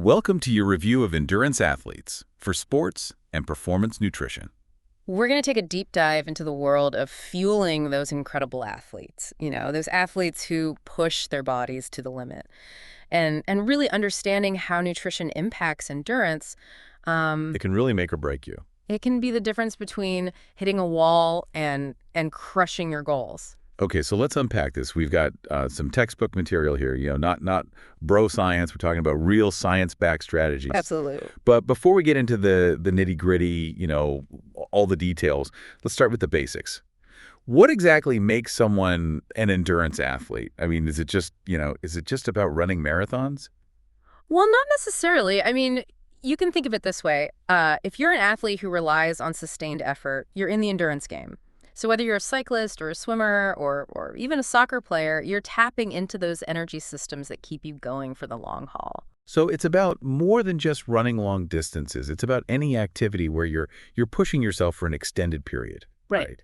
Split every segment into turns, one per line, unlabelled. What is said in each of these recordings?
Welcome to your review of Endurance Athletes for Sports and Performance Nutrition.
We're going to take a deep dive into the world of fueling those incredible athletes, those athletes who push their bodies to the limit and really understanding how nutrition impacts endurance.
It can really make or break you.
It can be the difference between hitting a wall and crushing your goals.
Okay, so let's unpack this. We've got some textbook material here, not bro science. We're talking about real science-backed strategies.
Absolutely.
But before we get into the nitty-gritty, all the details, let's start with the basics. What exactly makes someone an endurance athlete? I mean, is it just about running marathons?
Well, not necessarily. I mean, you can think of it this way. If you're an athlete who relies on sustained effort, you're in the endurance game. So whether you're a cyclist or a swimmer or even a soccer player, you're tapping into those energy systems that keep you going for the long haul.
So it's about more than just running long distances. It's about any activity where you're pushing yourself for an extended period.
Right.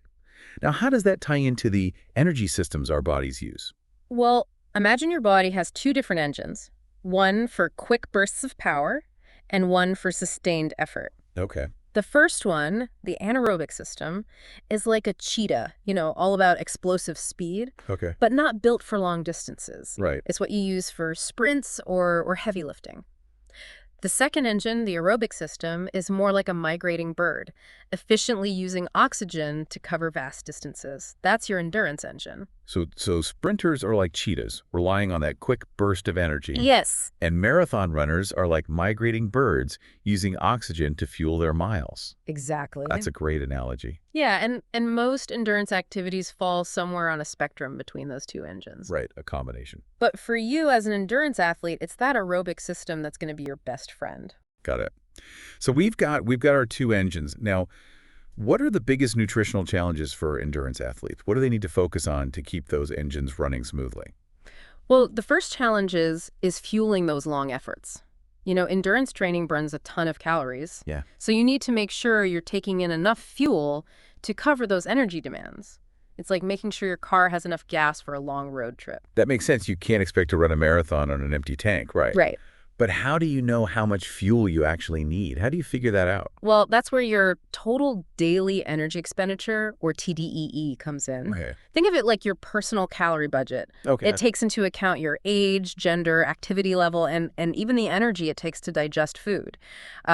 Now, how does that tie into the energy systems our bodies use?
Well, imagine your body has two different engines, one for quick bursts of power and one for sustained effort.
Okay.
The first one, the anaerobic system, is like a cheetah, all about explosive speed,
Okay.
but not built for long distances.
Right.
It's what you use for sprints or heavy lifting. The second engine, the aerobic system, is more like a migrating bird, efficiently using oxygen to cover vast distances. That's your endurance engine.
So sprinters are like cheetahs, relying on that quick burst of energy.
Yes.
And marathon runners are like migrating birds, using oxygen to fuel their miles.
Exactly.
That's a great analogy.
Yeah, and most endurance activities fall somewhere on a spectrum between those two engines.
Right, a combination.
But for you as an endurance athlete, it's that aerobic system that's going to be your best friend.
Got it. So we've got our two engines. Now, what are the biggest nutritional challenges for endurance athletes? What do they need to focus on to keep those engines running smoothly?
Well, the first challenge is fueling those long efforts. Endurance training burns a ton of calories.
Yeah.
So you need to make sure you're taking in enough fuel to cover those energy demands. It's like making sure your car has enough gas for a long road trip.
That makes sense. You can't expect to run a marathon on an empty tank, right?
Right.
But how do you know how much fuel you actually need? How do you figure that out?
Well, that's where your total daily energy expenditure, or TDEE, comes in.
Okay.
Think of it like your personal calorie budget.
Okay.
It takes into account your age, gender, activity level, and even the energy it takes to digest food.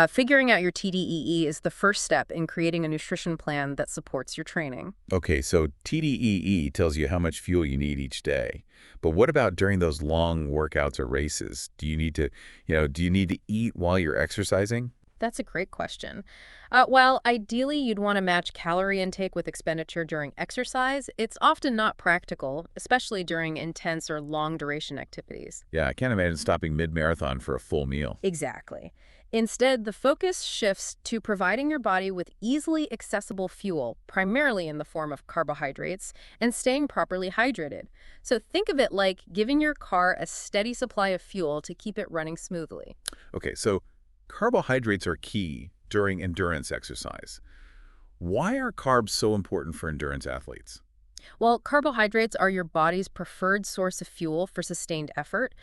Figuring out your TDEE is the first step in creating a nutrition plan that supports your training.
Okay, so TDEE tells you how much fuel you need each day. But what about during those long workouts or races? Do you need to eat while you're exercising?
That's a great question. While ideally you'd want to match calorie intake with expenditure during exercise, it's often not practical, especially during intense or long-duration activities.
Yeah, I can't imagine stopping mid-marathon for a full meal.
Exactly. Instead, the focus shifts to providing your body with easily accessible fuel, primarily in the form of carbohydrates, and staying properly hydrated. So think of it like giving your car a steady supply of fuel to keep it running smoothly.
Okay, so carbohydrates are key during endurance exercise. Why are carbs so important for endurance athletes?
Well, carbohydrates are your body's preferred source of fuel for sustained effort.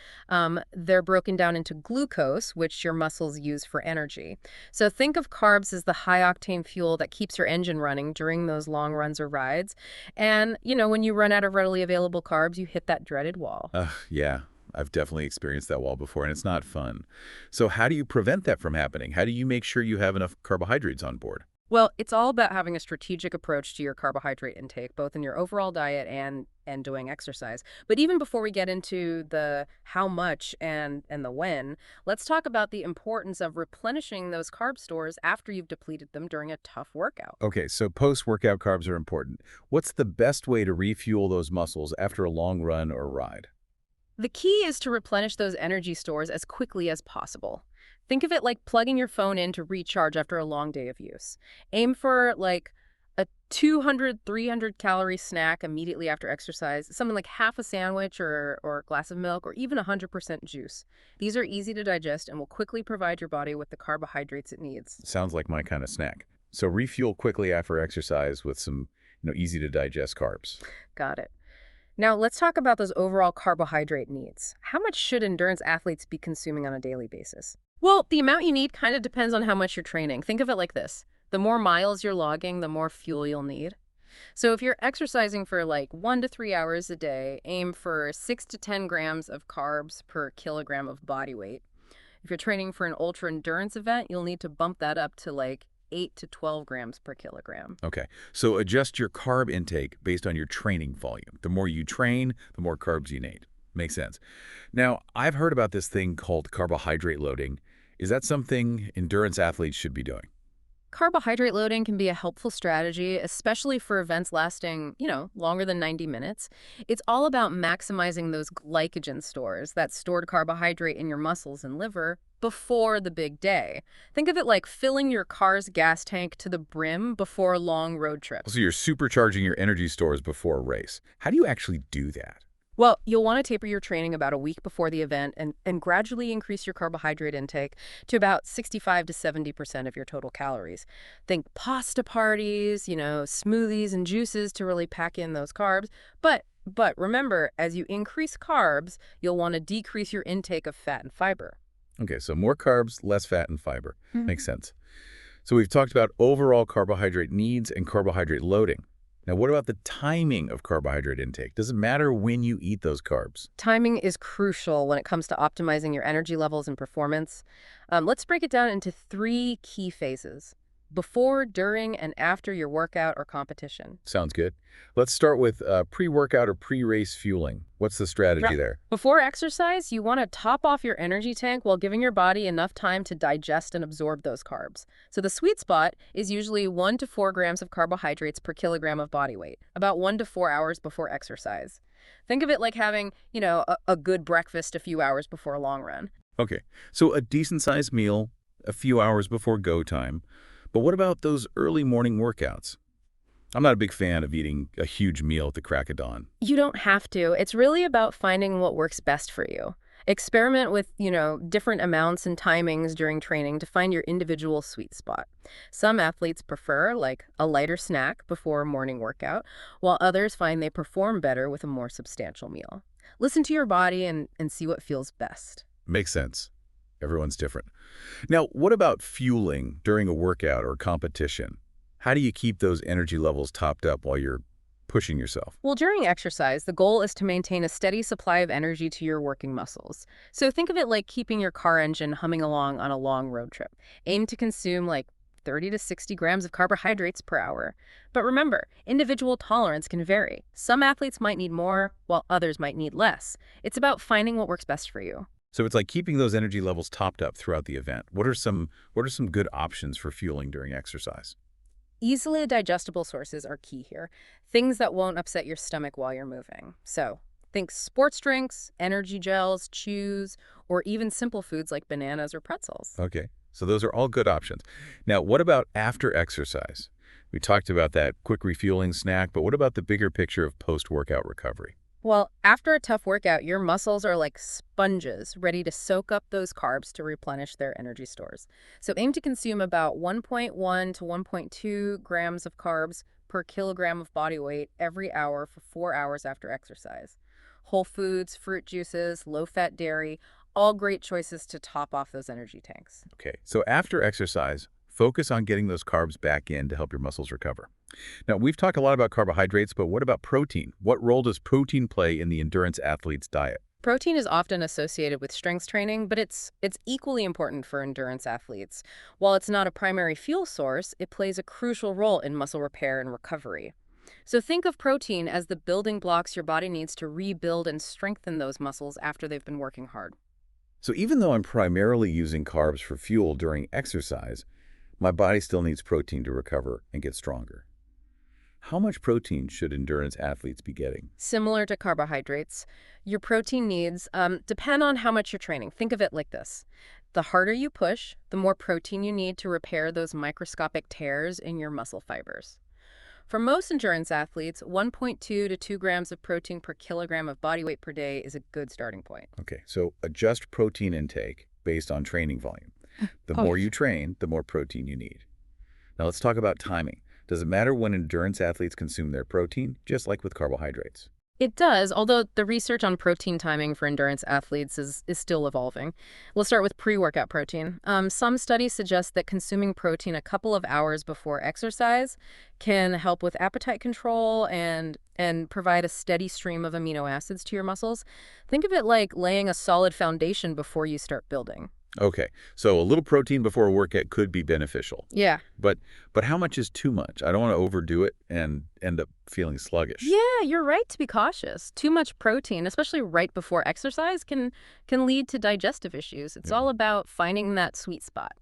They're broken down into glucose, which your muscles use for energy. So think of carbs as the high-octane fuel that keeps your engine running during those long runs or rides. And, when you run out of readily available carbs, you hit that dreaded wall.
Yeah, I've definitely experienced that wall before, and it's not fun. So how do you prevent that from happening? How do you make sure you have enough carbohydrates on board?
Well, it's all about having a strategic approach to your carbohydrate intake, both in your overall diet and doing exercise. But even before we get into the how much and the when, let's talk about the importance of replenishing those carb stores after you've depleted them during a tough workout.
Okay, so post-workout carbs are important. What's the best way to refuel those muscles after a long run or ride?
The key is to replenish those energy stores as quickly as possible. Think of it like plugging your phone in to recharge after a long day of use. Aim for like a 200, 300 calorie snack immediately after exercise, something like half a sandwich or a glass of milk or even 100% juice. These are easy to digest and will quickly provide your body with the carbohydrates it needs.
Sounds like my kind of snack. So refuel quickly after exercise with some, easy to digest carbs.
Got it. Now, let's talk about those overall carbohydrate needs. How much should endurance athletes be consuming on a daily basis? Well, the amount you need kind of depends on how much you're training. Think of it like this. The more miles you're logging, the more fuel you'll need. So if you're exercising for like 1 to 3 hours a day, aim for 6 to 10 grams of carbs per kilogram of body weight. If you're training for an ultra endurance event, you'll need to bump that up to like 8 to 12 grams per kilogram.
Okay, so adjust your carb intake based on your training volume. The more you train, the more carbs you need. Makes sense. Now, I've heard about this thing called carbohydrate loading. Is that something endurance athletes should be doing?
Carbohydrate loading can be a helpful strategy, especially for events lasting, longer than 90 minutes. It's all about maximizing those glycogen stores, that stored carbohydrate in your muscles and liver, before the big day. Think of it like filling your car's gas tank to the brim before long road
So
trips.
you're supercharging your energy stores before a race. How do you actually do that?
Well, you'll want to taper your training about a week before the event and gradually increase your carbohydrate intake to about 65 to 70% of your total calories. Think pasta parties, smoothies and juices to really pack in those carbs. But remember, as you increase carbs, you'll want to decrease your intake of fat and fiber.
Okay, so more carbs, less fat and fiber. Makes sense. So we've talked about overall carbohydrate needs and carbohydrate loading. Now, what about the timing of carbohydrate intake? Does it matter when you eat those carbs?
Timing is crucial when it comes to optimizing your energy levels and performance. Let's break it down into three key phases: before, during, and after your workout or competition.
Sounds good. Let's start with pre-workout or pre-race fueling. What's the strategy
Right.
there?
Before exercise, you want to top off your energy tank while giving your body enough time to digest and absorb those carbs. So the sweet spot is usually 1 to 4 grams of carbohydrates per kilogram of body weight, about 1 to 4 hours before exercise. Think of it like having, a good breakfast a few hours before a long run.
Okay, so a decent-sized meal a few hours before go time. But what about those early morning workouts? I'm not a big fan of eating a huge meal at the crack of dawn.
You don't have to. It's really about finding what works best for you. Experiment with, different amounts and timings during training to find your individual sweet spot. Some athletes prefer like a lighter snack before a morning workout, while others find they perform better with a more substantial meal. Listen to your body and see what feels best.
Makes sense. Everyone's different. Now, what about fueling during a workout or competition? How do you keep those energy levels topped up while you're pushing yourself?
Well, during exercise, the goal is to maintain a steady supply of energy to your working muscles. So think of it like keeping your car engine humming along on a long road trip. Aim to consume like 30 to 60 grams of carbohydrates per hour. But remember, individual tolerance can vary. Some athletes might need more, while others might need less. It's about finding what works best for you.
So it's like keeping those energy levels topped up throughout the event. What are some good options for fueling during exercise?
Easily digestible sources are key here. Things that won't upset your stomach while you're moving. So think sports drinks, energy gels, chews, or even simple foods like bananas or pretzels.
Okay, so those are all good options. Now, what about after exercise? We talked about that quick refueling snack, but what about the bigger picture of post-workout recovery?
Well, after a tough workout, your muscles are like sponges, ready to soak up those carbs to replenish their energy stores. So aim to consume about 1.1 to 1.2 grams of carbs per kilogram of body weight every hour for 4 hours after exercise. Whole foods, fruit juices, low-fat dairy, all great choices to top off those energy tanks.
Okay, so after exercise, focus on getting those carbs back in to help your muscles recover. Now, we've talked a lot about carbohydrates, but what about protein? What role does protein play in the endurance athlete's diet?
Protein is often associated with strength training, but it's equally important for endurance athletes. While it's not a primary fuel source, it plays a crucial role in muscle repair and recovery. So think of protein as the building blocks your body needs to rebuild and strengthen those muscles after they've been working hard.
So even though I'm primarily using carbs for fuel during exercise, my body still needs protein to recover and get stronger. How much protein should endurance athletes be getting?
Similar to carbohydrates, your protein needs depend on how much you're training. Think of it like this. The harder you push, the more protein you need to repair those microscopic tears in your muscle fibers. For most endurance athletes, 1.2 to 2 grams of protein per kilogram of body weight per day is a good starting point.
Okay, so adjust protein intake based on training volume. The
Oh,
more you train, the more protein you need. Now let's talk about timing. Does it matter when endurance athletes consume their protein, just like with carbohydrates?
It does, although the research on protein timing for endurance athletes is still evolving. We'll start with pre-workout protein. Some studies suggest that consuming protein a couple of hours before exercise can help with appetite control and provide a steady stream of amino acids to your muscles. Think of it like laying a solid foundation before you start building.
Okay, so a little protein before a workout could be beneficial.
Yeah.
But how much is too much? I don't want to overdo it and end up feeling sluggish.
Yeah, you're right to be cautious. Too much protein, especially right before exercise, can lead to digestive issues. It's
Yeah,
all about finding that sweet spot,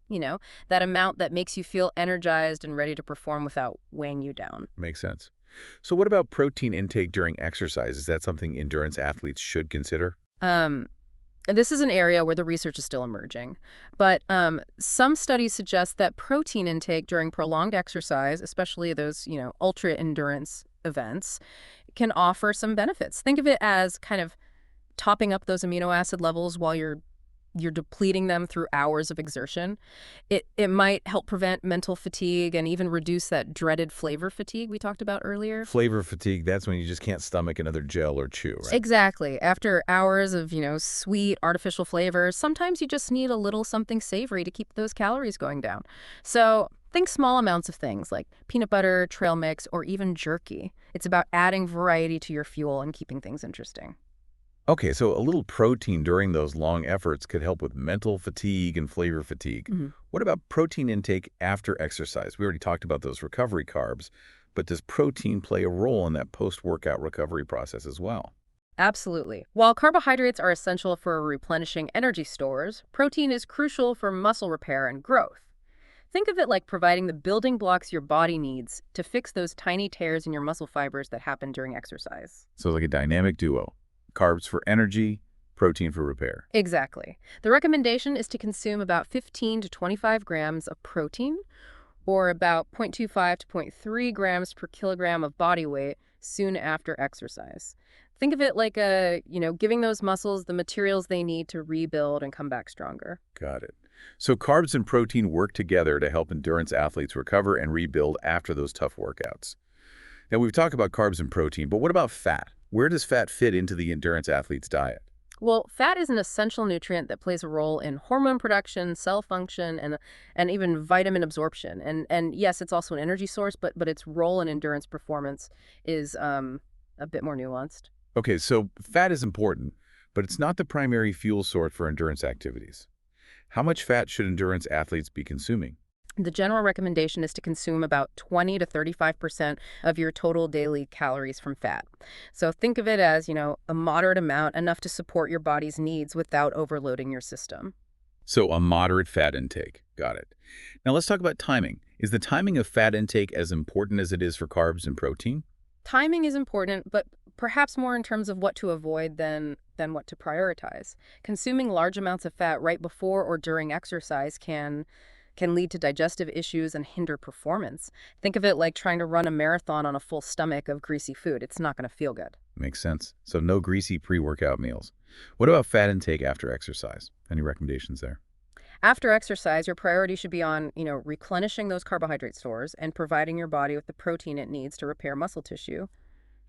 that amount that makes you feel energized and ready to perform without weighing you down.
makes sense. So what about protein intake during exercise? Is that something endurance athletes should consider?
Um, this is an area where the research is still emerging, but some studies suggest that protein intake during prolonged exercise, especially those, ultra endurance events, can offer some benefits. Think of it as kind of topping up those amino acid levels while you're depleting them through hours of exertion. It might help prevent mental fatigue and even reduce that dreaded flavor fatigue we talked about earlier.
Flavor fatigue, that's when you just can't stomach another gel or chew, right?
Exactly. After hours of, sweet artificial flavors, sometimes you just need a little something savory to keep those calories going down. So think small amounts of things like peanut butter, trail mix, or even jerky. It's about adding variety to your fuel and keeping things interesting.
Okay, so a little protein during those long efforts could help with mental fatigue and flavor fatigue.
Mhm.
What about protein intake after exercise? We already talked about those recovery carbs, but does protein play a role in that post-workout recovery process as well?
Absolutely. While carbohydrates are essential for replenishing energy stores, protein is crucial for muscle repair and growth. Think of it like providing the building blocks your body needs to fix those tiny tears in your muscle fibers that happen during exercise.
So like a dynamic duo, carbs for energy, protein for repair.
Exactly. The recommendation is to consume about 15 to 25 grams of protein or about 0.25 to zero point 0.3 grams per kilogram of body weight soon after exercise. Think of it like giving those muscles the materials they need to rebuild and come back stronger.
Got it. So carbs and protein work together to help endurance athletes recover and rebuild after those tough workouts. Now, we've talked about carbs and protein, but what about fat? Where does fat fit into the endurance athlete's diet?
Well, fat is an essential nutrient that plays a role in hormone production, cell function, and even vitamin absorption. And yes, it's also an energy source, but its role in endurance performance is a bit more nuanced.
Okay, so fat is important, but it's not the primary fuel source for endurance activities. How much fat should endurance athletes be consuming?
The general recommendation is to consume about 20 to 35% of your total daily calories from fat. So think of it as, a moderate amount, enough to support your body's needs without overloading your system.
So a moderate fat intake. Got it. Now let's talk about timing. Is the timing of fat intake as important as it is for carbs and protein?
Timing is important, but perhaps more in terms of what to avoid than what to prioritize. Consuming large amounts of fat right before or during exercise can lead to digestive issues and hinder performance. Think of it like trying to run a marathon on a full stomach of greasy food. It's not going to feel good.
Makes sense. So no greasy pre-workout meals. What about fat intake after exercise? Any recommendations there?
After exercise, your priority should be on, replenishing those carbohydrate stores and providing your body with the protein it needs to repair muscle tissue.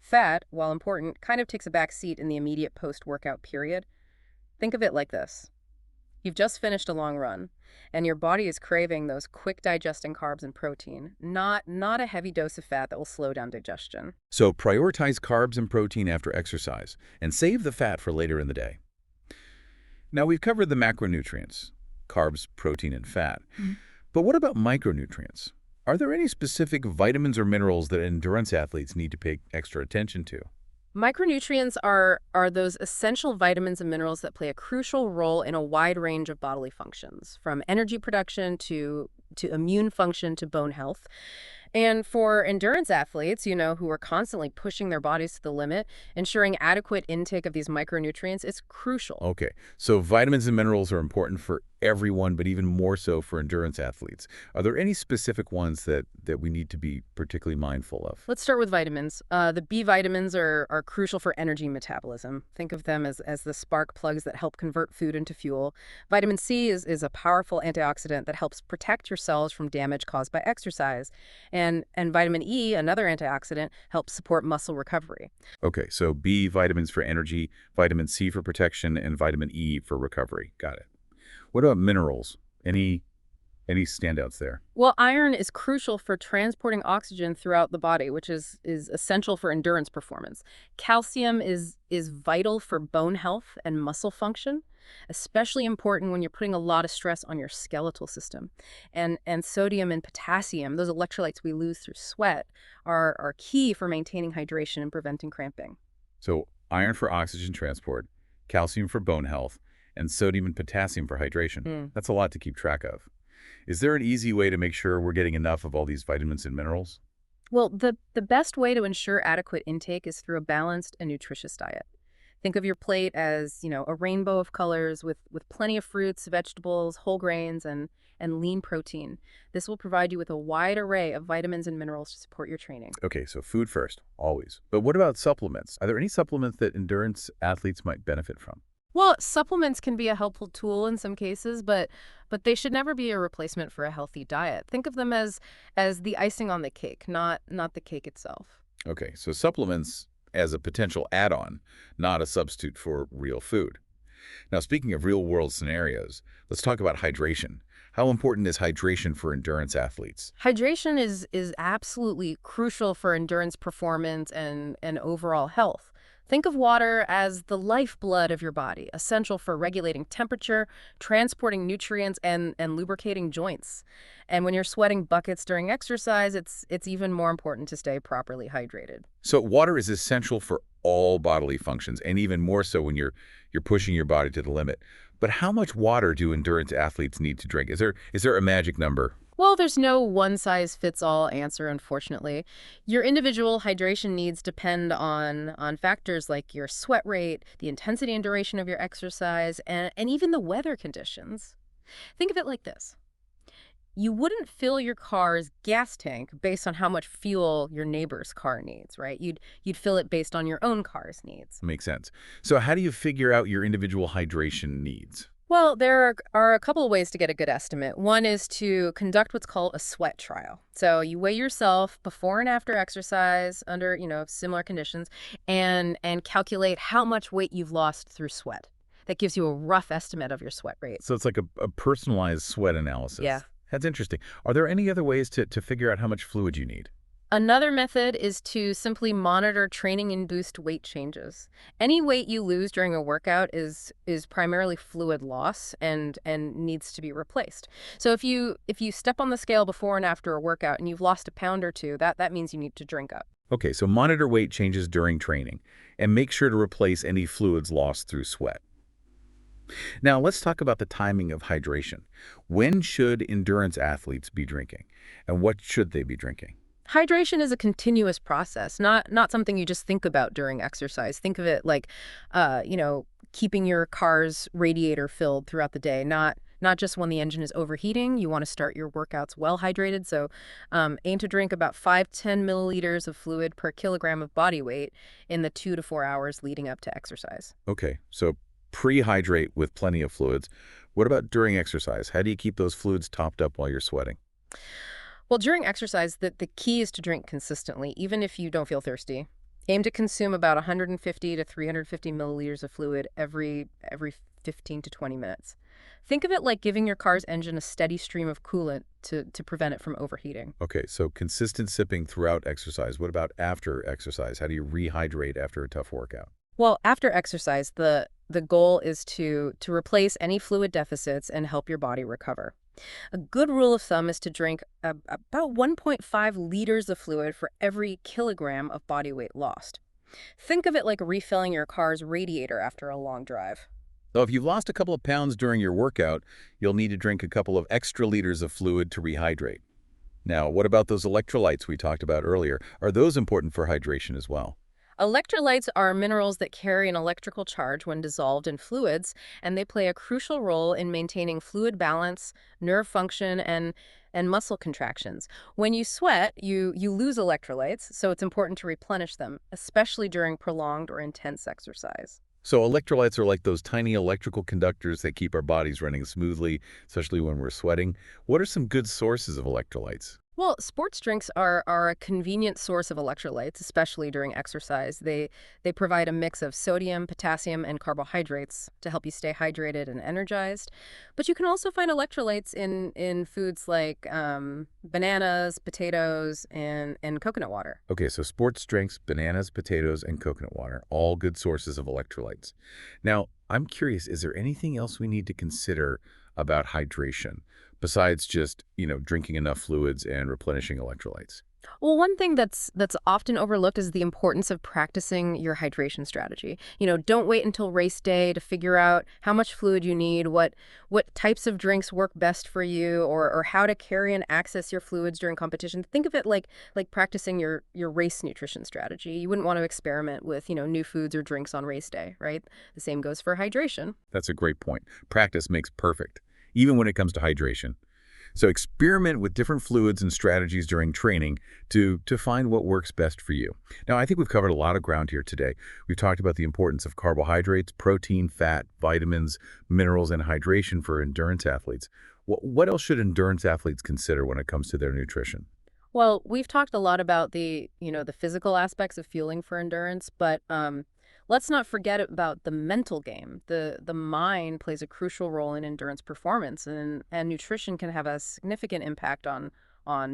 Fat, while important, kind of takes a back seat in the immediate post-workout period. Think of it like this. You've just finished a long run, and your body is craving those quick digesting carbs and protein, not a heavy dose of fat that will slow down digestion.
So prioritize carbs and protein after exercise and save the fat for later in the day. Now we've covered the macronutrients, carbs, protein, and fat.
Mhm.
But what about micronutrients? Are there any specific vitamins or minerals that endurance athletes need to pay extra attention to?
Micronutrients are those essential vitamins and minerals that play a crucial role in a wide range of bodily functions, from energy production to immune function to bone health. And for endurance athletes, who are constantly pushing their bodies to the limit, ensuring adequate intake of these micronutrients is crucial.
Okay, so vitamins and minerals are important for everyone, but even more so for endurance athletes. Are there any specific ones that we need to be particularly mindful of?
Let's start with vitamins. The B vitamins are crucial for energy metabolism. Think of them as the spark plugs that help convert food into fuel. Vitamin C is a powerful antioxidant that helps protect your cells from damage caused by exercise. And vitamin E, another antioxidant, helps support muscle recovery.
Okay, so B vitamins for energy, vitamin C for protection, and vitamin E for recovery. Got it. What about minerals? Any any standouts there?
Well, iron is crucial for transporting oxygen throughout the body, which is essential for endurance performance. Calcium is vital for bone health and muscle function, especially important when you're putting a lot of stress on your skeletal system. And sodium and potassium, those electrolytes we lose through sweat, are key for maintaining hydration and preventing cramping.
So iron for oxygen transport, calcium for bone health, and sodium and potassium for hydration.
Mm.
That's a lot to keep track of. Is there an easy way to make sure we're getting enough of all these vitamins and minerals?
Well, the best way to ensure adequate intake is through a balanced and nutritious diet. Think of your plate as, a rainbow of colors with plenty of fruits, vegetables, whole grains, and lean protein. This will provide you with a wide array of vitamins and minerals to support your training.
Okay, so food first, always. But what about supplements? Are there any supplements that endurance athletes might benefit from?
Well, supplements can be a helpful tool in some cases, but they should never be a replacement for a healthy diet. Think of them as the icing on the cake, not the cake itself.
Okay, so supplements as a potential add-on, not a substitute for real food. Now, speaking of real-world scenarios, let's talk about hydration. How important is hydration for endurance athletes?
Hydration is absolutely crucial for endurance performance and overall health. Think of water as the lifeblood of your body, essential for regulating temperature, transporting nutrients, and lubricating joints. And when you're sweating buckets during exercise, it's even more important to stay properly hydrated.
So water is essential for all bodily functions, and even more so when you're pushing your body to the limit. But how much water do endurance athletes need to drink? Is there a magic number?
Well, there's no one-size-fits-all answer, unfortunately. Your individual hydration needs depend on factors like your sweat rate, the intensity and duration of your exercise, and even the weather conditions. Think of it like this. You wouldn't fill your car's gas tank based on how much fuel your neighbor's car needs, right? You'd fill it based on your own car's needs.
Makes sense. So how do you figure out your individual hydration needs?
Well, there are a couple of ways to get a good estimate. One is to conduct what's called a sweat trial. So you weigh yourself before and after exercise under, similar conditions and calculate how much weight you've lost through sweat. That gives you a rough estimate of your sweat rate.
So it's like a personalized sweat analysis.
Yeah.
That's interesting. Are there any other ways to figure out how much fluid you need?
Another method is to simply monitor training-induced weight changes. Any weight you lose during a workout is primarily fluid loss and needs to be replaced. So if you step on the scale before and after a workout and you've lost a pound or two, that means you need to drink up.
Okay, so monitor weight changes during training and make sure to replace any fluids lost through sweat. Now, let's talk about the timing of hydration. When should endurance athletes be drinking, and what should they be drinking?
Hydration is a continuous process, not something you just think about during exercise. Think of it like, keeping your car's radiator filled throughout the day, not just when the engine is overheating. You want to start your workouts well hydrated, so aim to drink about 5 to 10 milliliters of fluid per kilogram of body weight in the 2 to 4 hours leading up to exercise.
Okay, so pre-hydrate with plenty of fluids. What about during exercise? How do you keep those fluids topped up while you're sweating?
Well, during exercise, the key is to drink consistently, even if you don't feel thirsty. Aim to consume about 150 to 350 milliliters of fluid every 15 to 20 minutes. Think of it like giving your car's engine a steady stream of coolant to prevent it from overheating.
Okay, so consistent sipping throughout exercise. What about after exercise? How do you rehydrate after a tough workout?
Well, after exercise, the goal is to replace any fluid deficits and help your body recover. A good rule of thumb is to drink about 1.5 liters of fluid for every kilogram of body weight lost. Think of it like refilling your car's radiator after a long drive.
So if you've lost a couple of pounds during your workout, you'll need to drink a couple of extra liters of fluid to rehydrate. Now, what about those electrolytes we talked about earlier? Are those important for hydration as well?
Electrolytes are minerals that carry an electrical charge when dissolved in fluids, and they play a crucial role in maintaining fluid balance, nerve function, and muscle contractions. When you sweat, you lose electrolytes, so it's important to replenish them, especially during prolonged or intense exercise.
So electrolytes are like those tiny electrical conductors that keep our bodies running smoothly, especially when we're sweating. What are some good sources of electrolytes?
Well, sports drinks are a convenient source of electrolytes, especially during exercise. They provide a mix of sodium, potassium, and carbohydrates to help you stay hydrated and energized. But you can also find electrolytes in foods like bananas, potatoes, and coconut water.
Okay, so sports drinks, bananas, potatoes, and coconut water, all good sources of electrolytes. Now, I'm curious, is there anything else we need to consider about hydration besides just, drinking enough fluids and replenishing electrolytes?
Well, one thing that's often overlooked is the importance of practicing your hydration strategy. Don't wait until race day to figure out how much fluid you need, what types of drinks work best for you, or how to carry and access your fluids during competition. Think of it like practicing your race nutrition strategy. You wouldn't want to experiment with, new foods or drinks on race day, right? The same goes for hydration.
That's a great point. Practice makes perfect, even when it comes to hydration. So experiment with different fluids and strategies during training to find what works best for you. Now, I think we've covered a lot of ground here today. We've talked about the importance of carbohydrates, protein, fat, vitamins, minerals, and hydration for endurance athletes. What else should endurance athletes consider when it comes to their nutrition?
Well, we've talked a lot about the physical aspects of fueling for endurance, but let's not forget about the mental game. The mind plays a crucial role in endurance performance, and nutrition can have a significant impact on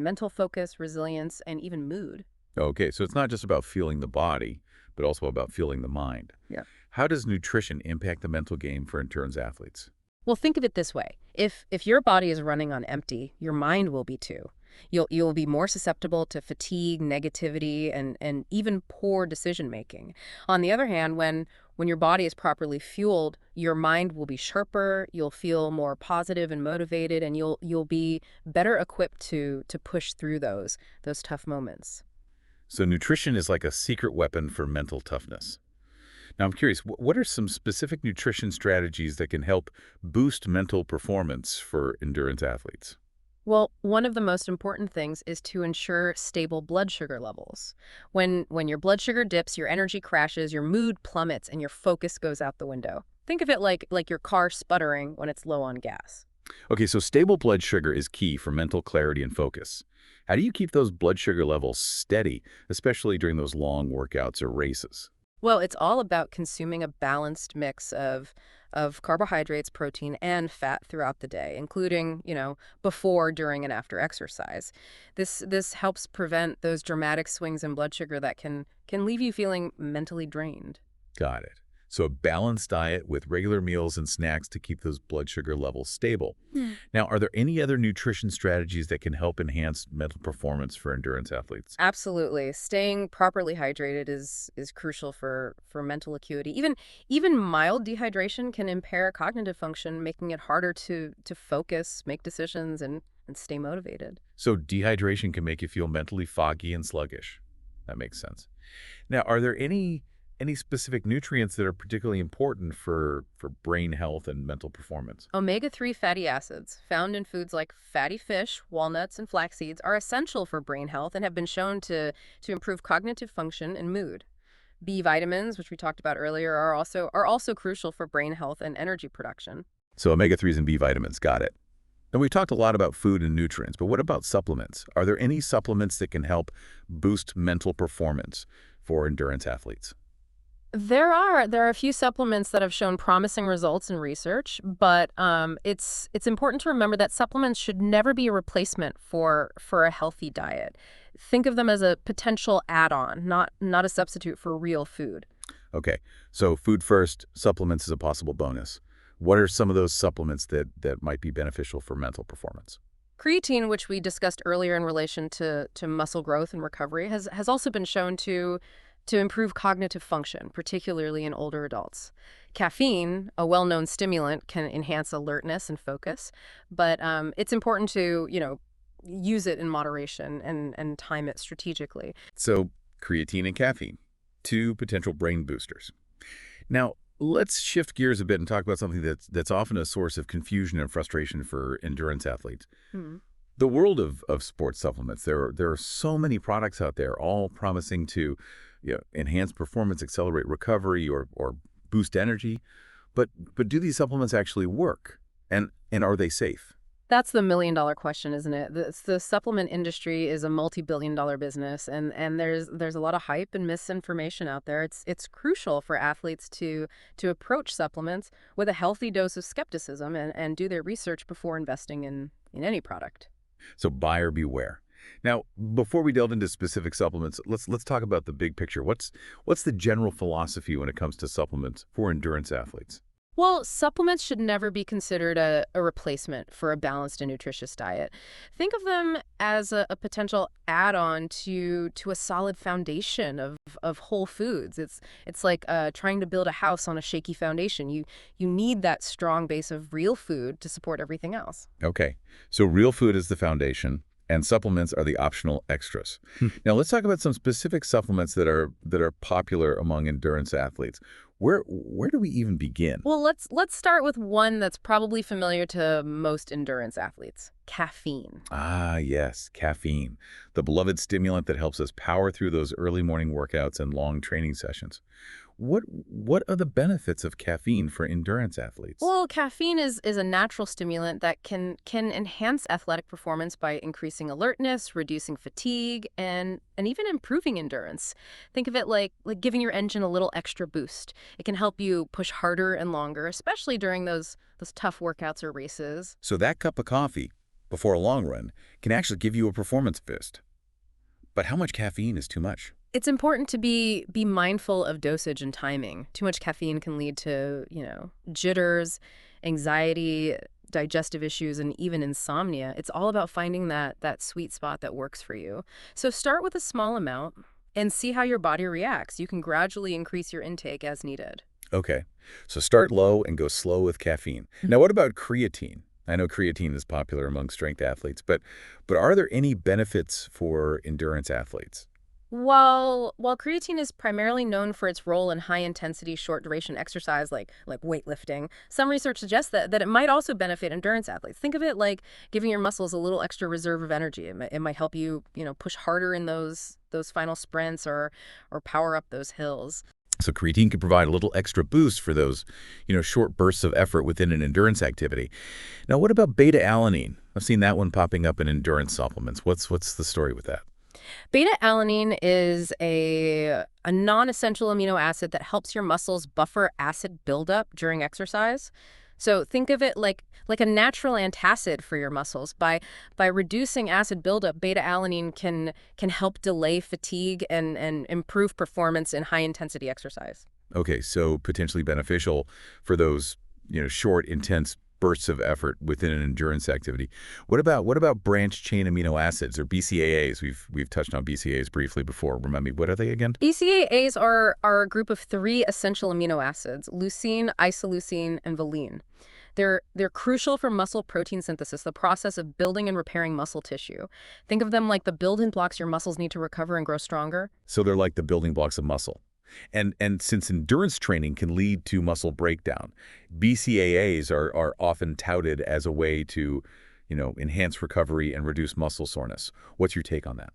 mental focus, resilience, and even mood.
Okay, so it's not just about fueling the body, but also about fueling the mind.
Yeah.
How does nutrition impact the mental game for endurance athletes?
Well, think of it this way. If your body is running on empty, your mind will be too. You'll be more susceptible to fatigue, negativity, and even poor decision making. On the other hand, when your body is properly fueled, your mind will be sharper, you'll feel more positive and motivated, and you'll be better equipped to push through those tough moments.
So nutrition is like a secret weapon for mental toughness. Now, I'm curious, what are some specific nutrition strategies that can help boost mental performance for endurance athletes?
Well, one of the most important things is to ensure stable blood sugar levels. When your blood sugar dips, your energy crashes, your mood plummets, and your focus goes out the window. Think of it like your car sputtering when it's low on gas.
Okay, so stable blood sugar is key for mental clarity and focus. How do you keep those blood sugar levels steady, especially during those long workouts or races?
Well, it's all about consuming a balanced mix of carbohydrates, protein, and fat throughout the day, including, before, during, and after exercise. This helps prevent those dramatic swings in blood sugar that can leave you feeling mentally drained.
Got it. So a balanced diet with regular meals and snacks to keep those blood sugar levels stable. Now, are there any other nutrition strategies that can help enhance mental performance for endurance athletes?
Absolutely. Staying properly hydrated is crucial for mental acuity. Even mild dehydration can impair cognitive function, making it harder to focus, make decisions, and stay motivated.
So dehydration can make you feel mentally foggy and sluggish. That makes sense. Now, are there any specific nutrients that are particularly important for brain health and mental performance?
Omega-3 fatty acids, found in foods like fatty fish, walnuts, and flax seeds, are essential for brain health and have been shown to improve cognitive function and mood. B vitamins, which we talked about earlier, are also crucial for brain health and energy production.
So omega-3s and B vitamins, got it. And we've talked a lot about food and nutrients, but what about supplements? Are there any supplements that can help boost mental performance for endurance athletes?
There are a few supplements that have shown promising results in research, but it's important to remember that supplements should never be a replacement for a healthy diet. Think of them as a potential add-on, not a substitute for real food.
Okay, so food first, supplements is a possible bonus. What are some of those supplements that might be beneficial for mental performance?
Creatine, which we discussed earlier in relation to muscle growth and recovery, has also been shown to improve cognitive function, particularly in older adults. Caffeine, a well-known stimulant, can enhance alertness and focus, but it's important to, use it in moderation and time it strategically.
So creatine and caffeine, two potential brain boosters. Now, let's shift gears a bit and talk about something that's often a source of confusion and frustration for endurance athletes.
Hmm.
The world of sports supplements, there are so many products out there, all promising to enhance performance, accelerate recovery, or boost energy. But do these supplements actually work? And are they safe?
That's the million-dollar question, isn't it? The supplement industry is a multi-billion-dollar business, and there's a lot of hype and misinformation out there. It's crucial for athletes to approach supplements with a healthy dose of skepticism and do their research before investing in any product.
So buyer beware. Now, before we delve into specific supplements, let's talk about the big picture. What's the general philosophy when it comes to supplements for endurance athletes?
Well, supplements should never be considered a replacement for a balanced and nutritious diet. Think of them as a potential add-on to a solid foundation of whole foods. It's like trying to build a house on a shaky foundation. You need that strong base of real food to support everything else.
Okay, so real food is the foundation, and supplements are the optional extras. Now, let's talk about some specific supplements that are popular among endurance athletes. Where do we even begin?
Well, let's start with one that's probably familiar to most endurance athletes: caffeine.
Ah, yes, caffeine, the beloved stimulant that helps us power through those early morning workouts and long training sessions. What are the benefits of caffeine for endurance athletes?
Well, caffeine is a natural stimulant that can enhance athletic performance by increasing alertness, reducing fatigue, and even improving endurance. Think of it like giving your engine a little extra boost. It can help you push harder and longer, especially during those tough workouts or races.
So that cup of coffee before a long run can actually give you a performance boost. But how much caffeine is too much?
It's important to be mindful of dosage and timing. Too much caffeine can lead to, jitters, anxiety, digestive issues, and even insomnia. It's all about finding that sweet spot that works for you. So start with a small amount and see how your body reacts. You can gradually increase your intake as needed.
Okay, so start low and go slow with caffeine. Now, what about creatine? I know creatine is popular among strength athletes, but are there any benefits for endurance athletes?
While creatine is primarily known for its role in high-intensity, short-duration exercise like weightlifting, some research suggests that it might also benefit endurance athletes. Think of it like giving your muscles a little extra reserve of energy. It might help you, push harder in those final sprints or power up those hills.
So creatine can provide a little extra boost for those, short bursts of effort within an endurance activity. Now, what about beta-alanine? I've seen that one popping up in endurance supplements. What's the story with that?
Beta-alanine is a non-essential amino acid that helps your muscles buffer acid buildup during exercise. So think of it like a natural antacid for your muscles. By reducing acid buildup, beta-alanine can help delay fatigue and improve performance in high-intensity exercise.
Okay, so potentially beneficial for those, short, intense bursts of effort within an endurance activity. What about branched chain amino acids or BCAAs? We've touched on BCAAs briefly before. Remind me, what are they again?
BCAAs are a group of three essential amino acids: leucine, isoleucine, and valine. They're crucial for muscle protein synthesis, the process of building and repairing muscle tissue. Think of them like the building blocks your muscles need to recover and grow stronger.
So they're like the building blocks of muscle. And since endurance training can lead to muscle breakdown, BCAAs are often touted as a way to, enhance recovery and reduce muscle soreness. What's your take on that?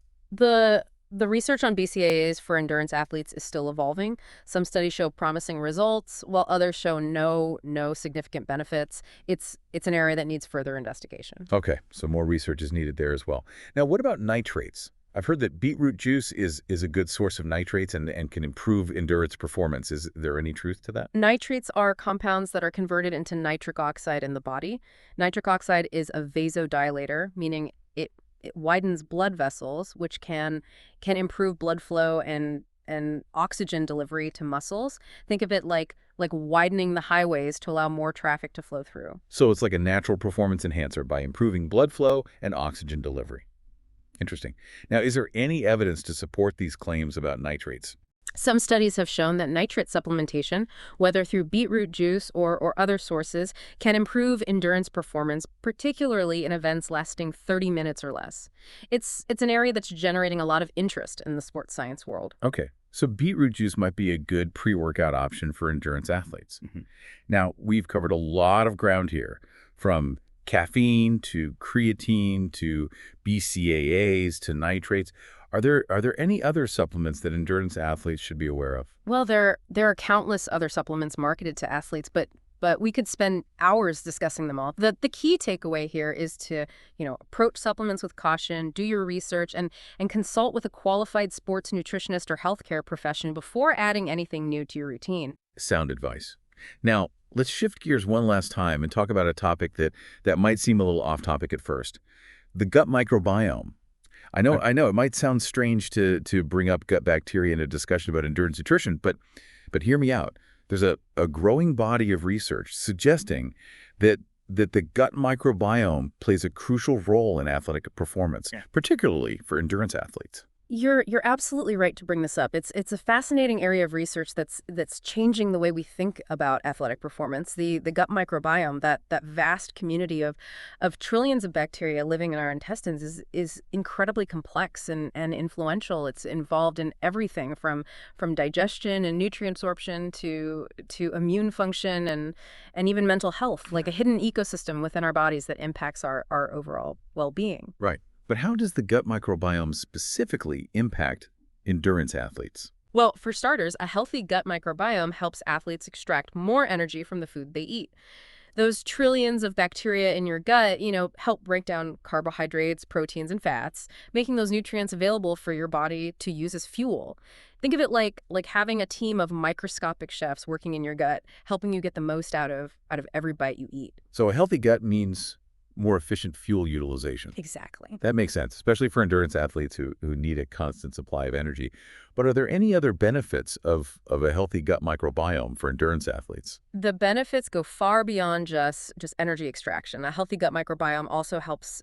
The research on BCAAs for endurance athletes is still evolving. Some studies show promising results, while others show no significant benefits. It's an area that needs further investigation.
Okay, so more research is needed there as well. Now, what about nitrates? I've heard that beetroot juice is a good source of nitrates and can improve endurance performance. Is there any truth to that?
Nitrates are compounds that are converted into nitric oxide in the body. Nitric oxide is a vasodilator, meaning it widens blood vessels, which can improve blood flow and oxygen delivery to muscles. Think of it like widening the highways to allow more traffic to flow through.
So it's like a natural performance enhancer by improving blood flow and oxygen delivery. Interesting. Now, is there any evidence to support these claims about nitrates?
Some studies have shown that nitrate supplementation, whether through beetroot juice or other sources, can improve endurance performance, particularly in events lasting 30 minutes or less. It's an area that's generating a lot of interest in the sports science world.
Okay, so beetroot juice might be a good pre-workout option for endurance athletes. Now, we've covered a lot of ground here, from caffeine to creatine to BCAAs to nitrates. Are there any other supplements that endurance athletes should be aware of?
Well, there are countless other supplements marketed to athletes, but but we could spend hours discussing them all. The key takeaway here is to, approach supplements with caution, do your research, and consult with a qualified sports nutritionist or healthcare professional before adding anything new to your routine.
Sound advice. Now, let's shift gears one last time and talk about a topic that might seem a little off topic at first. The gut microbiome. I know it might sound strange to bring up gut bacteria in a discussion about endurance nutrition, but hear me out. There's a growing body of research suggesting that the gut microbiome plays a crucial role in athletic performance, particularly for endurance athletes.
You're absolutely right to bring this up. It's a fascinating area of research that's changing the way we think about athletic performance. The gut microbiome, that vast community of trillions of bacteria living in our intestines is incredibly complex and influential. It's involved in everything from digestion and nutrient absorption to immune function and even mental health, like a hidden ecosystem within our bodies that impacts our overall well-being.
Right. But how does the gut microbiome specifically impact endurance athletes?
Well, for starters, a healthy gut microbiome helps athletes extract more energy from the food they eat. Those trillions of bacteria in your gut, help break down carbohydrates, proteins, and fats, making those nutrients available for your body to use as fuel. Think of it like having a team of microscopic chefs working in your gut, helping you get the most out of every bite you eat.
So a healthy gut means more efficient fuel utilization.
Exactly.
That makes sense, especially for endurance athletes who need a constant supply of energy. But are there any other benefits of a healthy gut microbiome for endurance athletes?
The benefits go far beyond just energy extraction. A healthy gut microbiome also helps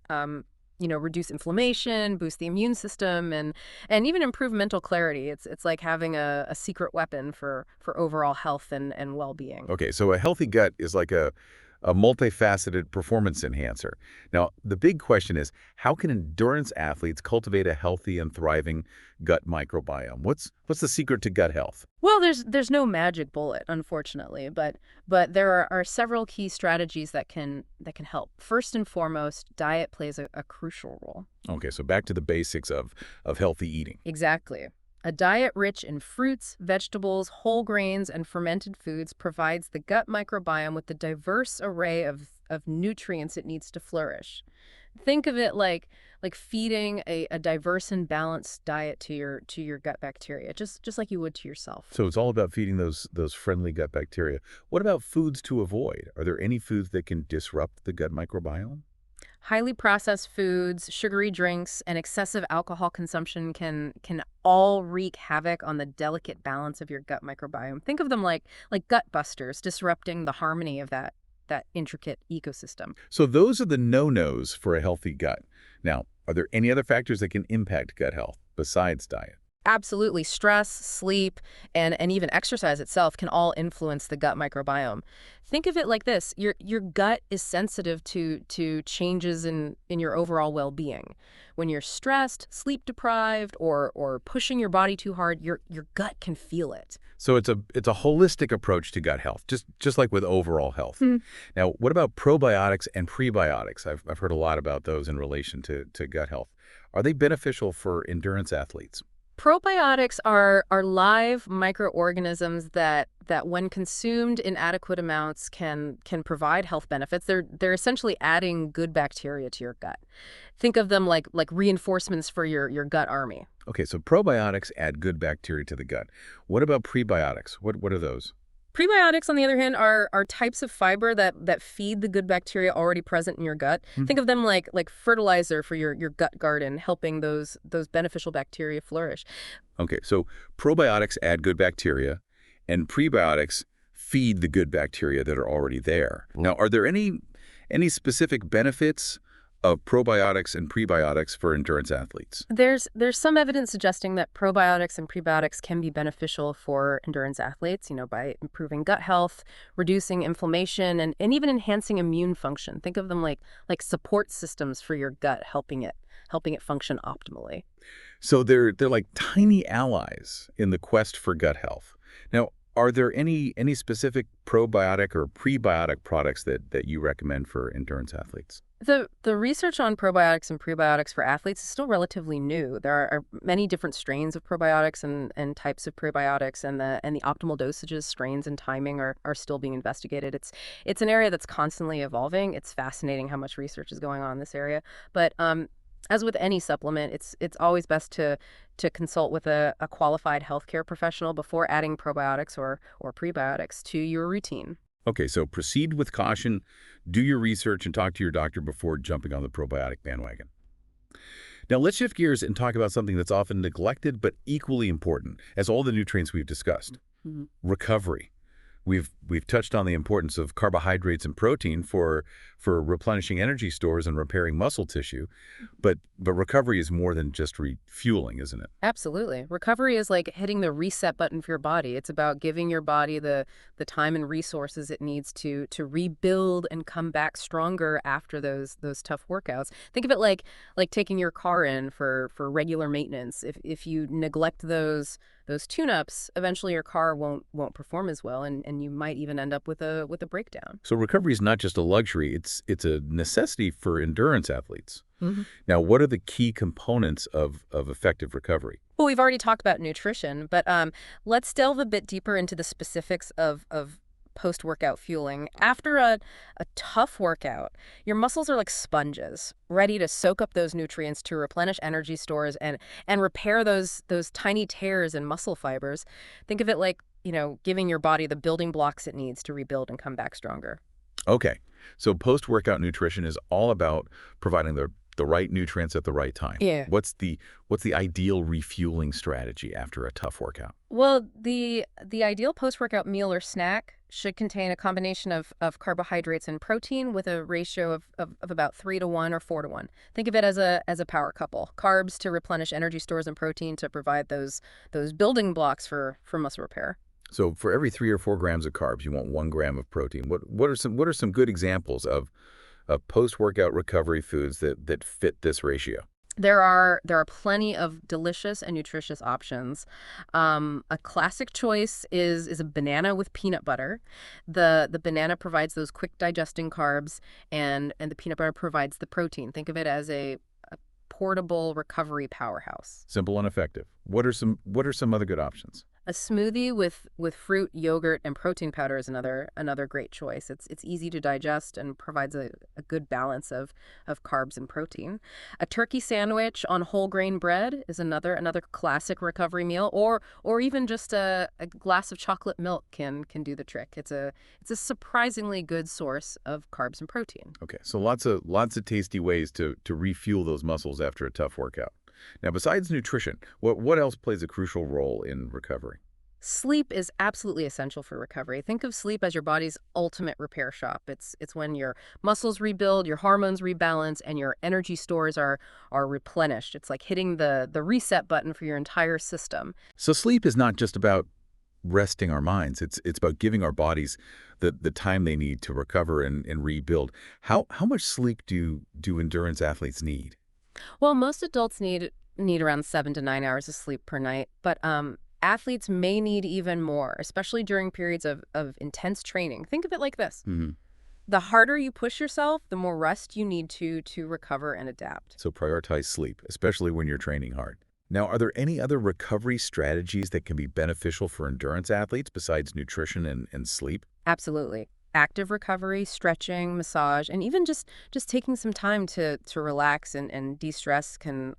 reduce inflammation, boost the immune system, and even improve mental clarity. It's like having a secret weapon for overall health and well-being.
Okay, so a healthy gut is like a multifaceted performance enhancer. Now, the big question is, how can endurance athletes cultivate a healthy and thriving gut microbiome? What's the secret to gut health?
Well, there's no magic bullet, unfortunately, but there are several key strategies that can help. First and foremost, diet plays a crucial role.
Okay, so back to the basics of healthy eating.
Exactly. A diet rich in fruits, vegetables, whole grains, and fermented foods provides the gut microbiome with the diverse array of nutrients it needs to flourish. Think of it like feeding a diverse and balanced diet to your gut bacteria, just like you would to yourself.
So it's all about feeding those friendly gut bacteria. What about foods to avoid? Are there any foods that can disrupt the gut microbiome?
Highly processed foods, sugary drinks, and excessive alcohol consumption can all wreak havoc on the delicate balance of your gut microbiome. Think of them like gut busters, disrupting the harmony of that intricate ecosystem.
So those are the no-nos for a healthy gut. Now, are there any other factors that can impact gut health besides diet?
Absolutely. Stress, sleep, and even exercise itself can all influence the gut microbiome. Think of it like this. Your gut is sensitive to changes in your overall well-being. When you're stressed, sleep deprived, or pushing your body too hard, your gut can feel it.
So it's a holistic approach to gut health, just like with overall health. Now, what about probiotics and prebiotics? I've heard a lot about those in relation to gut health. Are they beneficial for endurance athletes?
Probiotics are live microorganisms that when consumed in adequate amounts can provide health benefits. They're essentially adding good bacteria to your gut. Think of them like reinforcements for your gut army.
Okay, so probiotics add good bacteria to the gut. What about prebiotics? What are those?
Prebiotics, on the other hand, are types of fiber that feed the good bacteria already present in your gut. Think of them like fertilizer for your gut garden, helping those beneficial bacteria flourish.
Okay, so probiotics add good bacteria, and prebiotics feed the good bacteria that are already there. Now, are there any specific benefits of probiotics and prebiotics for endurance athletes?
There's some evidence suggesting that probiotics and prebiotics can be beneficial for endurance athletes, by improving gut health, reducing inflammation, and even enhancing immune function. Think of them like support systems for your gut, helping it function optimally.
So they're like tiny allies in the quest for gut health. Now, are there any specific probiotic or prebiotic products that you recommend for endurance athletes?
The research on probiotics and prebiotics for athletes is still relatively new. There are many different strains of probiotics and types of prebiotics, and the optimal dosages, strains, and timing are still being investigated. It's an area that's constantly evolving. It's fascinating how much research is going on in this area. But as with any supplement, it's always best to consult with a qualified healthcare professional before adding probiotics or prebiotics to your routine.
Okay, so proceed with caution, do your research, and talk to your doctor before jumping on the probiotic bandwagon. Now, let's shift gears and talk about something that's often neglected but equally important as all the nutrients we've discussed:
Mhm.
recovery. We've touched on the importance of carbohydrates and protein for replenishing energy stores and repairing muscle tissue, but recovery is more than just refueling, isn't it?
Absolutely. Recovery is like hitting the reset button for your body. It's about giving your body the time and resources it needs to rebuild and come back stronger after those tough workouts. Think of it like taking your car in for regular maintenance. If you neglect those tune-ups, eventually your car won't perform as well, and you might even end up with a breakdown.
So recovery is not just a luxury, it's a necessity for endurance athletes. Now, what are the key components of effective recovery?
Well, we've already talked about nutrition, but let's delve a bit deeper into the specifics of post-workout fueling. After a tough workout, your muscles are like sponges, ready to soak up those nutrients to replenish energy stores and repair those tiny tears in muscle fibers. Think of it like, giving your body the building blocks it needs to rebuild and come back stronger.
Okay, so post-workout nutrition is all about providing the right nutrients at the right time.
Yeah.
What's the ideal refueling strategy after a tough workout?
Well, the ideal post-workout meal or snack should contain a combination of carbohydrates and protein with a ratio of about 3 to 1 or 4 to 1. Think of it as a power couple. Carbs to replenish energy stores and protein to provide those building blocks for muscle repair.
So for every 3 or 4 grams of carbs, you want 1 gram of protein. What are some good examples of post-workout recovery foods that fit this ratio?
There are plenty of delicious and nutritious options. A classic choice is a banana with peanut butter. The banana provides those quick digesting carbs, and the peanut butter provides the protein. Think of it as a portable recovery powerhouse.
Simple and effective. What are some other good options?
A smoothie with fruit, yogurt, and protein powder is another great choice. It's easy to digest and provides a good balance of carbs and protein. A turkey sandwich on whole grain bread is another classic recovery meal, or even just a glass of chocolate milk can do the trick. It's a surprisingly good source of carbs and protein.
Okay, so lots of tasty ways to refuel those muscles after a tough workout. Now, besides nutrition, what else plays a crucial role in recovery?
Sleep is absolutely essential for recovery. Think of sleep as your body's ultimate repair shop. It's when your muscles rebuild, your hormones rebalance, and your energy stores are replenished. It's like hitting the reset button for your entire system.
So sleep is not just about resting our minds. It's about giving our bodies the time they need to recover and rebuild. How much sleep do endurance athletes need?
Well, most adults need around 7 to 9 hours of sleep per night, but athletes may need even more, especially during periods of intense training. Think of it like this.
Hmm.
The harder you push yourself, the more rest you need to recover and adapt.
So prioritize sleep, especially when you're training hard. Now, are there any other recovery strategies that can be beneficial for endurance athletes besides nutrition and sleep?
Absolutely. Active recovery, stretching, massage, and even just taking some time to relax and de-stress can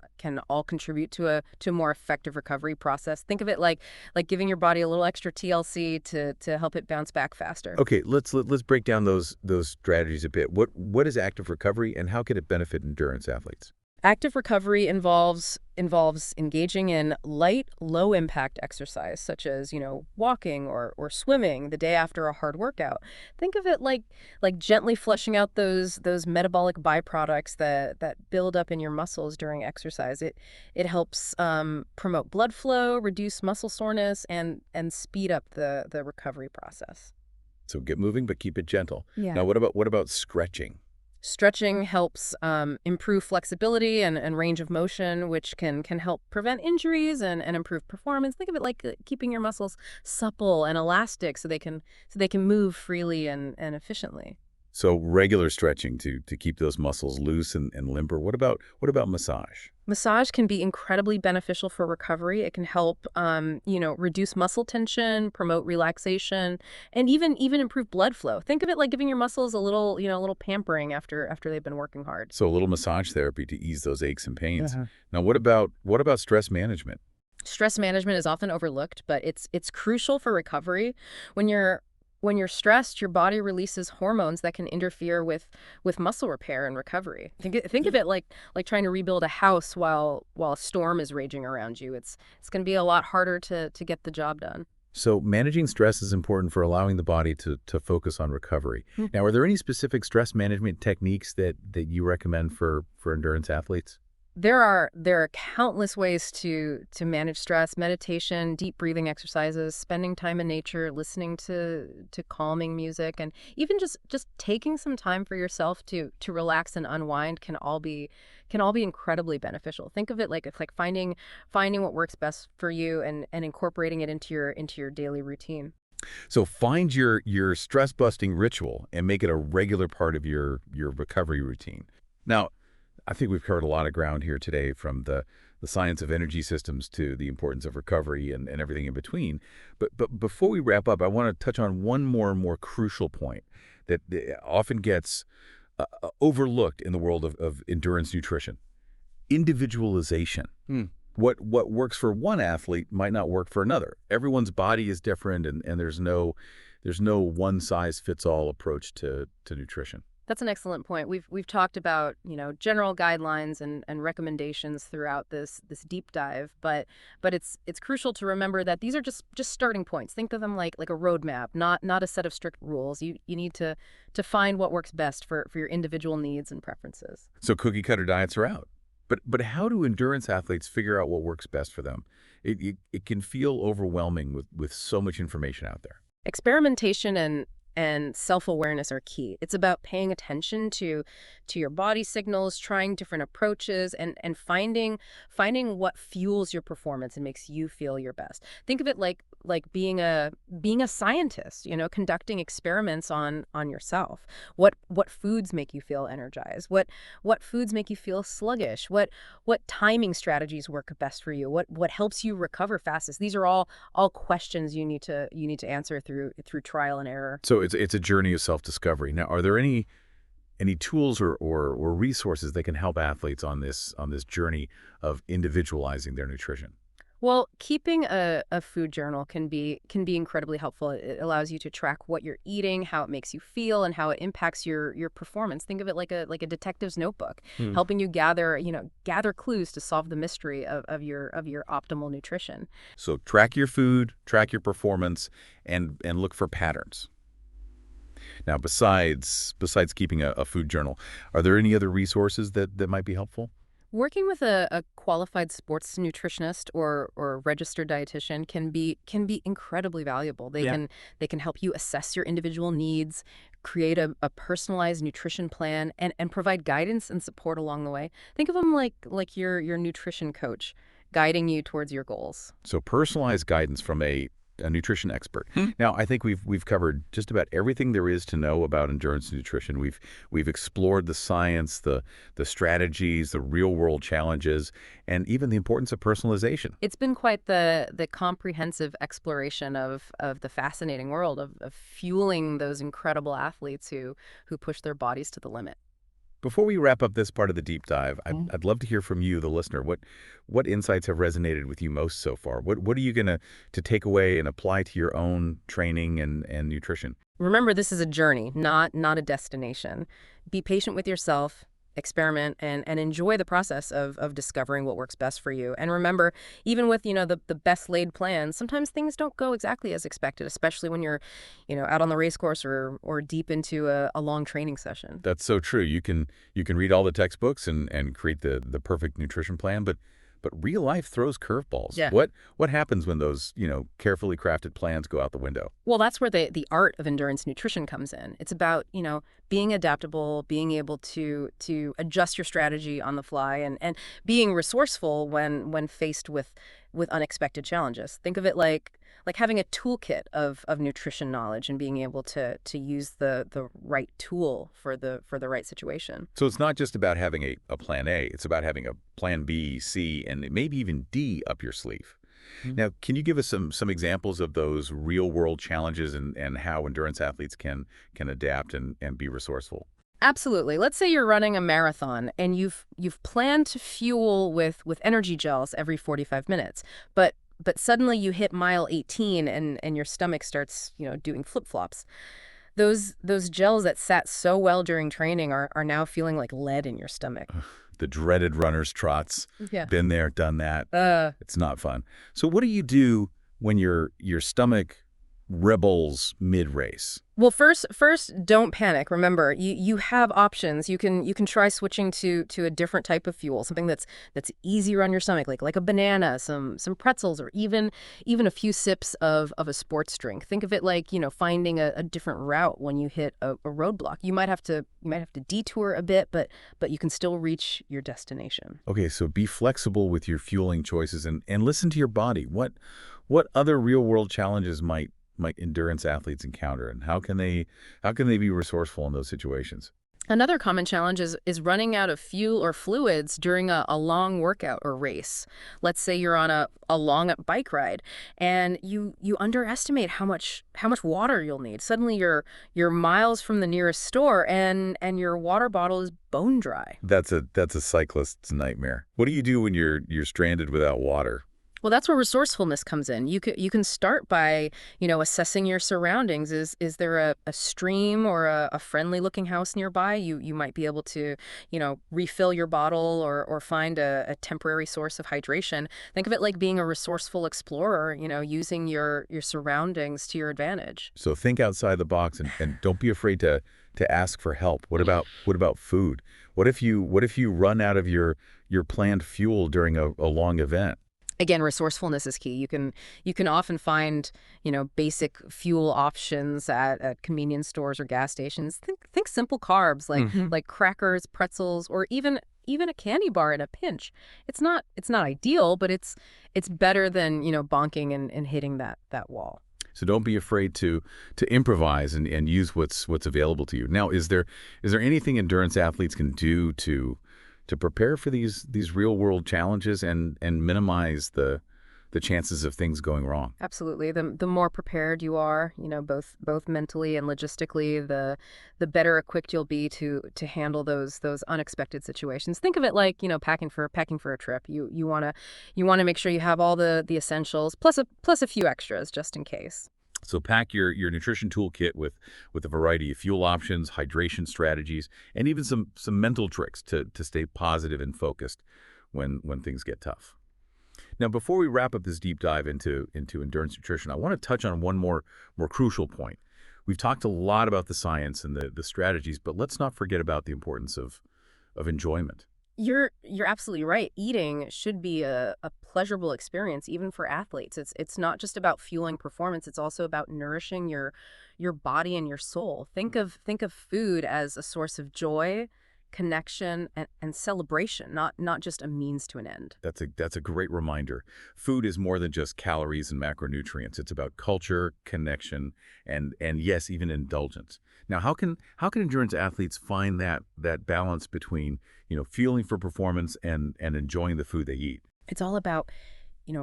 all contribute to a more effective recovery process. Think of it like giving your body a little extra TLC to help it bounce back faster.
Okay, let's break down those strategies a bit. What is active recovery and how can it benefit endurance athletes?
Active recovery involves engaging in light, low-impact exercise, such as, walking or swimming the day after a hard workout. Think of it like gently flushing out those metabolic byproducts that build up in your muscles during exercise. It helps promote blood flow, reduce muscle soreness, and speed up the recovery process.
So get moving, but keep it gentle.
Yeah.
Now, what about stretching?
Stretching helps improve flexibility and range of motion, which can help prevent injuries and improve performance. Think of it like keeping your muscles supple and elastic so they can move freely and efficiently.
So regular stretching to keep those muscles loose and limber. What about massage?
Massage can be incredibly beneficial for recovery. It can help, reduce muscle tension, promote relaxation, and even improve blood flow. Think of it like giving your muscles a little pampering after they've been working hard.
So a little massage therapy to ease those aches and pains.
Uh-huh.
Now, what about stress management?
Stress management is often overlooked, but it's crucial for recovery. When you're when you're stressed, your body releases hormones that can interfere with muscle repair and recovery. Think of it like trying to rebuild a house while a storm is raging around you. It's going to be a lot harder to get the job done.
So managing stress is important for allowing the body to focus on recovery. Now, are there any specific stress management techniques that you recommend for endurance athletes?
There are countless ways to manage stress: meditation, deep breathing exercises, spending time in nature, listening to calming music, and even just taking some time for yourself to relax and unwind can all be incredibly beneficial. Think of it like it's like finding what works best for you and incorporating it into your daily routine.
So find your stress busting ritual and make it a regular part of your recovery routine. Now, I think we've covered a lot of ground here today, from the science of energy systems to the importance of recovery and everything in between. But before we wrap up, I want to touch on one more crucial point that often gets overlooked in the world of endurance nutrition: individualization. What works for one athlete might not work for another. Everyone's body is different, and there's no one size fits all approach to nutrition.
That's an excellent point. We've talked about, general guidelines and recommendations throughout this deep dive, but it's crucial to remember that these are just starting points. Think of them like a roadmap, not a set of strict rules. You need to find what works best for your individual needs and preferences.
So cookie cutter diets are out. But how do endurance athletes figure out what works best for them? It can feel overwhelming with so much information out there.
Experimentation and self-awareness are key. It's about paying attention to your body signals, trying different approaches, and finding what fuels your performance and makes you feel your best. Think of it like being a scientist, conducting experiments on yourself. What foods make you feel energized? What foods make you feel sluggish? What timing strategies work best for you? What helps you recover fastest? These are all questions you need to answer through trial and error.
So it's a journey of self-discovery. Now, are there any tools or resources that can help athletes on this journey of individualizing their nutrition?
Well, keeping a food journal can be incredibly helpful. It allows you to track what you're eating, how it makes you feel, and how it impacts your performance. Think of it like a detective's notebook, helping you gather clues to solve the mystery of your optimal nutrition.
So track your food, track your performance, and look for patterns. Now, besides keeping a food journal, are there any other resources that might be helpful?
Working with a qualified sports nutritionist or registered dietitian can be incredibly valuable. They
Yeah.
can they can help you assess your individual needs, create a personalized nutrition plan, and provide guidance and support along the way. Think of them like your nutrition coach, guiding you towards your goals.
So personalized guidance from a nutrition expert. Now, I think we've covered just about everything there is to know about endurance nutrition. We've explored the science, the strategies, the real world challenges, and even the importance of personalization.
It's been quite the comprehensive exploration of the fascinating world of fueling those incredible athletes who push their bodies to the limit.
Before we wrap up this part of the deep dive, I'd love to hear from you, the listener. What insights have resonated with you most so far? What are you gonna to take away and apply to your own training and nutrition?
Remember, this is a journey, not a destination. Be patient with yourself, experiment, and enjoy the process of discovering what works best for you. And remember, even with, the best laid plans, sometimes things don't go exactly as expected, especially when you're, out on the race course or deep into a long training session.
That's so true. You can read all the textbooks and create the perfect nutrition plan, but real life throws curveballs.
Yeah.
What happens when those, carefully crafted plans go out the window?
Well, that's where the art of endurance nutrition comes in. It's about, being adaptable, being able to adjust your strategy on the fly, and being resourceful when faced with unexpected challenges. Think of it like having a toolkit of nutrition knowledge and being able to use the right tool for the right situation.
So it's not just about having a plan A, it's about having a plan B, C, and maybe even D up your sleeve.
Mhm.
Now, can you give us some examples of those real-world challenges and how endurance athletes can adapt and be resourceful?
Absolutely. Let's say you're running a marathon and you've planned to fuel with energy gels every 45 minutes, but suddenly you hit mile 18 and your stomach starts, doing flip-flops. Those gels that sat so well during training are now feeling like lead in your stomach.
The dreaded runner's trots.
Yeah.
Been there, done that.
Uh,
It's not fun. So what do you do when your stomach rebels mid-race?
Well, first, don't panic. Remember, you have options. You can try switching to a different type of fuel, something that's easier on your stomach, like a banana, some pretzels, or even a few sips of a sports drink. Think of it like finding a different route when you hit a roadblock. You might have to detour a bit, but you can still reach your destination.
Okay, so be flexible with your fueling choices and listen to your body. What other real-world challenges might endurance athletes encounter, and how can they be resourceful in those situations?
Another common challenge is running out of fuel or fluids during a long workout or race. Let's say you're on a long bike ride and you underestimate how much water you'll need. Suddenly you're miles from the nearest store and your water bottle is bone dry.
That's a cyclist's nightmare. What do you do when you're stranded without water?
Well, that's where resourcefulness comes in. You can start by, assessing your surroundings. Is there a stream or a friendly looking house nearby? You might be able to, refill your bottle or find a temporary source of hydration. Think of it like being a resourceful explorer, using your surroundings to your advantage.
So think outside the box and don't be afraid to ask for help. What about food? What if you run out of your planned fuel during a long event?
Again, resourcefulness is key. You can often find, basic fuel options at convenience stores or gas stations. Think simple carbs like
Mhm.
like crackers, pretzels, or even a candy bar in a pinch. It's not ideal, but it's better than, bonking and hitting that wall.
So don't be afraid to improvise and use what's available to you. Now, is there anything endurance athletes can do to prepare for these real world challenges and minimize the chances of things going wrong?
Absolutely. The more prepared you are, both mentally and logistically, the better equipped you'll be to handle those unexpected situations. Think of it like, packing for a trip. You want to make sure you have all the essentials plus a few extras just in case.
So pack your nutrition toolkit with a variety of fuel options, hydration strategies, and even some mental tricks to stay positive and focused when things get tough. Now, before we wrap up this deep dive into endurance nutrition, I want to touch on one more crucial point. We've talked a lot about the science and the strategies, but let's not forget about the importance of enjoyment.
You're absolutely right. Eating should be a pleasurable experience, even for athletes. It's not just about fueling performance. It's also about nourishing your body and your soul. Think of food as a source of joy, connection, and celebration, not just a means to an end.
That's a great reminder. Food is more than just calories and macronutrients. It's about culture, connection, and yes, even indulgence. Now, how can endurance athletes find that balance between fueling for performance and enjoying the food they eat?
It's all about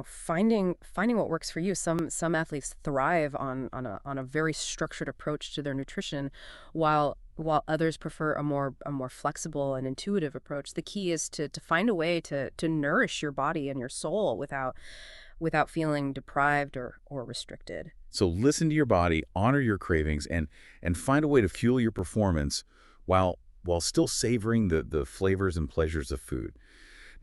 finding what works for you. Some athletes thrive on a very structured approach to their nutrition, while others prefer a more flexible and intuitive approach. The key is to find a way to nourish your body and your soul without feeling deprived or restricted.
So listen to your body, honor your cravings, and find a way to fuel your performance while still savoring the flavors and pleasures of food.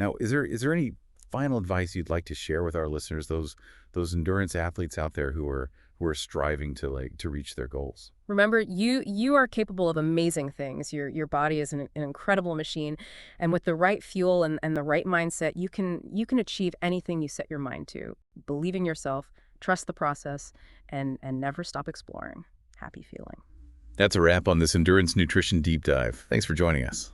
Now, is there any final advice you'd like to share with our listeners, those endurance athletes out there who are striving to reach their goals?
Remember, you are capable of amazing things. Your body is an incredible machine, and with the right fuel and the right mindset, you can achieve anything you set your mind to. Believe in yourself, trust the process, and never stop exploring. Happy feeling.
That's a wrap on this endurance nutrition deep dive. Thanks for joining us.